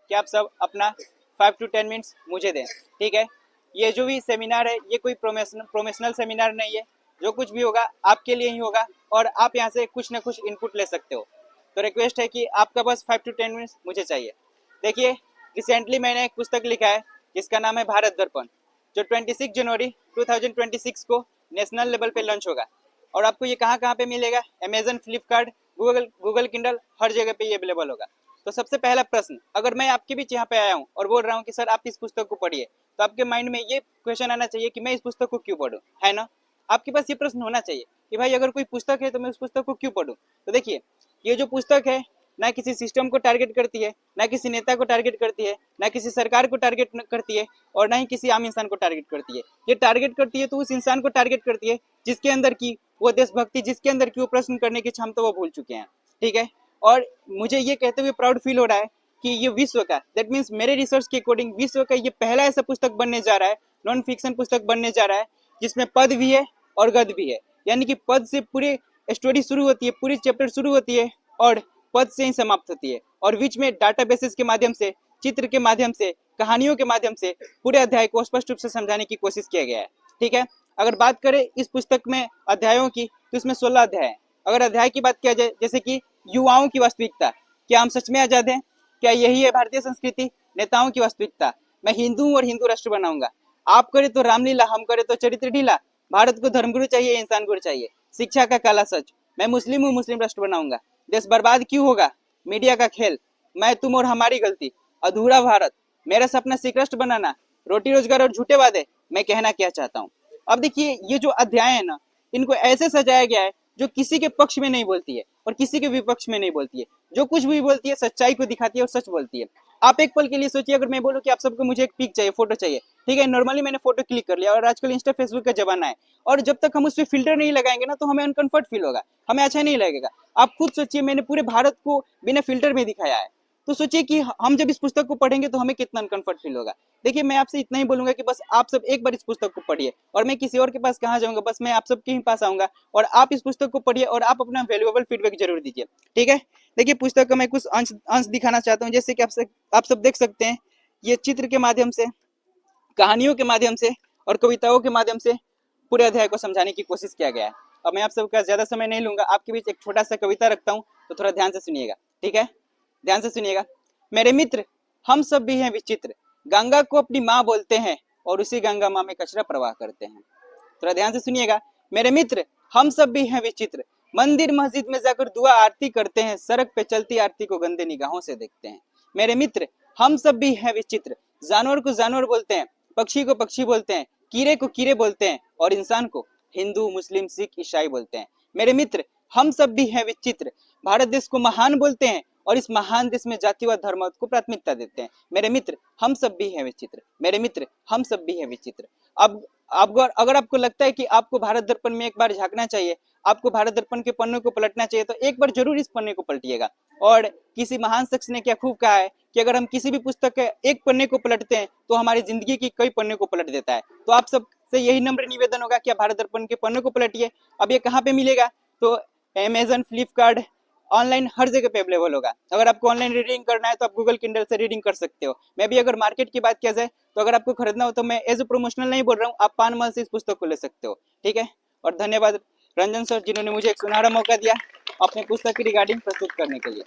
कि आप सब अपना 5 to 10 मिनट्स मुझे दें, ठीक है। ये जो भी सेमिनार है ये कोई प्रोफेशनल सेमिनार नहीं है, जो कुछ भी होगा आपके लिए ही होगा और आप यहाँ से कुछ ना कुछ इनपुट ले सकते हो। तो रिक्वेस्ट है कि आपका बस 5 to 10 मिनट्स मुझे चाहिए। देखिए, रिसेंटली मैंने एक पुस्तक लिखा है जिसका नाम है भारत दर्पण, जो 26 जनवरी 2026 को नेशनल लेवल पे लॉन्च होगा। और आपको ये कहाँ पे मिलेगा? अमेजन, फ्लिपकार्ट, गूगल किंडल, हर जगह पे ये अवेलेबल होगा। तो सबसे पहला प्रश्न, अगर मैं आपके बीच यहाँ पे आया हूँ और बोल रहा हूँ कि सर आप इस पुस्तक को पढ़िए, तो आपके माइंड में ये क्वेश्चन आना चाहिए कि मैं इस पुस्तक को क्यों पढूं, है ना। आपके पास ये प्रश्न होना चाहिए कि भाई अगर कोई पुस्तक है तो मैं उस पुस्तक को क्यों पढूं। तो देखिए, ये जो पुस्तक है ना किसी सिस्टम को टारगेट करती है, ना किसी नेता को टारगेट करती है, ना किसी सरकार को टारगेट करती है, और ना ही किसी आम इंसान को टारगेट करती है। ये टारगेट करती है तो उस इंसान को टारगेट करती है जिसके अंदर की वो देशभक्ति, जिसके अंदर की वो प्रश्न करने की क्षमता वो भूल चुके हैं, ठीक है। और मुझे ये कहते हुए प्राउड फील हो रहा है कि ये विश्व का, दैट मीन्स मेरे रिसर्च के अकॉर्डिंग विश्व का ये पहला ऐसा पुस्तक बनने जा रहा है, नॉन फिक्शन पुस्तक बनने जा रहा है जिसमें पद भी है और गद्य भी है। यानी कि पद से पूरी स्टोरी शुरू होती है, पूरी चैप्टर शुरू होती है और पद से ही समाप्त होती है, और बीच में डाटाबेसेस के माध्यम से, चित्र के माध्यम से, कहानियों के माध्यम से पूरे अध्याय को स्पष्ट रूप से समझाने की कोशिश किया गया है, ठीक है। अगर बात करें इस पुस्तक में अध्यायों की, तो इसमें 16 अध्याय हैं। अगर अध्याय की बात किया जाए, जैसे कि युवाओं की वास्तविकता, क्या हम सच में आजाद हैं, क्या यही है भारतीय संस्कृति, नेताओं की वास्तविकता, मैं हिंदू हूं और हिंदू राष्ट्र बनाऊंगा, आप करे तो रामलीला, हम करे तो चरित्र ढीला, भारत को धर्मगुरु चाहिए, इंसान गुरु चाहिए, शिक्षा का काला सच, मैं मुस्लिम हूँ, मुस्लिम राष्ट्र बनाऊंगा, देश बर्बाद क्यों होगा, मीडिया का खेल, मैं तुम और हमारी गलती, अधूरा भारत, मेरा सपना सिख राष्ट्र बनाना, रोटी रोजगार और झूठे वादे, मैं कहना क्या चाहता हूँ। अब देखिए, ये जो अध्याय है ना, इनको ऐसे सजाया गया है जो किसी के पक्ष में नहीं बोलती है और किसी के विपक्ष में नहीं बोलती है, जो कुछ भी बोलती है सच्चाई को दिखाती है और सच बोलती है। आप एक पल के लिए सोचिए, अगर मैं बोलूं कि आप सबको मुझे एक पिक चाहिए, फोटो चाहिए, ठीक है, नॉर्मली मैंने फोटो क्लिक कर लिया, और आजकल इंस्टा फेसबुक का जमाना है, और जब तक हम उस पर फिल्टर नहीं लगाएंगे ना, तो हमें अनकंफर्ट फील होगा, हमें अच्छा नहीं लगेगा। आप खुद सोचिए, मैंने पूरे भारत को बिना फिल्टर में दिखाया है, तो सोचिए कि हम जब इस पुस्तक को पढ़ेंगे तो हमें कितना अनकंफर्ट फील होगा। देखिए, मैं आपसे इतना ही बोलूंगा कि बस आप सब एक बार इस पुस्तक को पढ़िए, और मैं किसी और के पास कहाँ जाऊंगा, बस मैं आप सबके ही पास आऊंगा, और आप इस पुस्तक को पढ़िए और आप अपना वैल्यूएबल फीडबैक जरूर दीजिए, ठीक है। देखिए, पुस्तक का मैं कुछ अंश दिखाना चाहता हूँ, जैसे कि आप सब देख सकते हैं, ये चित्र के माध्यम से, कहानियों के माध्यम से और कविताओं के माध्यम से पूरे अध्याय को समझाने की कोशिश किया गया है। अब मैं आप सबका ज्यादा समय नहीं लूंगा, आपके बीच एक छोटा सा कविता रखता हूँ, तो थोड़ा ध्यान से सुनिएगा, ठीक है, ध्यान से सुनिएगा। मेरे मित्र, हम सब भी हैं विचित्र, गंगा को अपनी माँ बोलते हैं और उसी गंगा माँ में कचरा प्रवाह करते हैं। थोड़ा ध्यान से सुनिएगा। मेरे मित्र, हम सब भी हैं विचित्र, मंदिर मस्जिद में जाकर दुआ आरती करते हैं, सड़क पे चलती आरती को गंदे निगाहों से देखते हैं। मेरे मित्र, हम सब भी हैं विचित्र, जानवर को जानवर बोलते हैं, पक्षी को पक्षी बोलते हैं, कीड़े को कीड़े बोलते हैं, और इंसान को हिंदू, मुस्लिम, सिख, ईसाई बोलते हैं। मेरे मित्र, हम सब भी हैं विचित्र, भारत देश को महान बोलते हैं और इस महान देश में जाति व धर्म को प्राथमिकता देते हैं। मेरे मित्र, हम सब भी हैं विचित्र, मेरे मित्र, हम सब भी हैं विचित्र। अब अगर आपको लगता है कि आपको भारत दर्पण में एक बार झांकना चाहिए, आपको भारत दर्पण के पन्ने को पलटना चाहिए, तो एक बार जरूर इस पन्ने को पलटिएगा। और किसी महान शख्स ने क्या खूब कहा है कि अगर हम किसी भी पुस्तक के एक पन्ने को पलटते हैं तो हमारी जिंदगी की कई पन्ने को पलट देता है। तो आप सब से यही नम्र निवेदन होगा कि आप भारत दर्पण के पन्ने को पलटिए। अब ये कहाँ पे मिलेगा? तो अमेजन, फ्लिपकार्ट, ऑनलाइन हर जगह पे अवेलेबल होगा। अगर आपको ऑनलाइन रीडिंग करना है तो आप गूगल किंडल से रीडिंग कर सकते हो। मैं भी अगर मार्केट की बात किया जाए तो अगर आपको खरीदना हो तो मैं एज ए प्रमोशनल नहीं बोल रहा हूँ, आप पान से इस पुस्तक को ले सकते हो, ठीक है। और धन्यवाद रंजन सर, जिन्होंने मुझे एक सुनहरा मौका दिया अपने पुस्तक की रिगार्डिंग प्रस्तुत करने के लिए।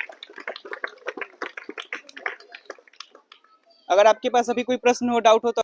अगर आपके पास अभी कोई प्रश्न हो, डाउट हो तो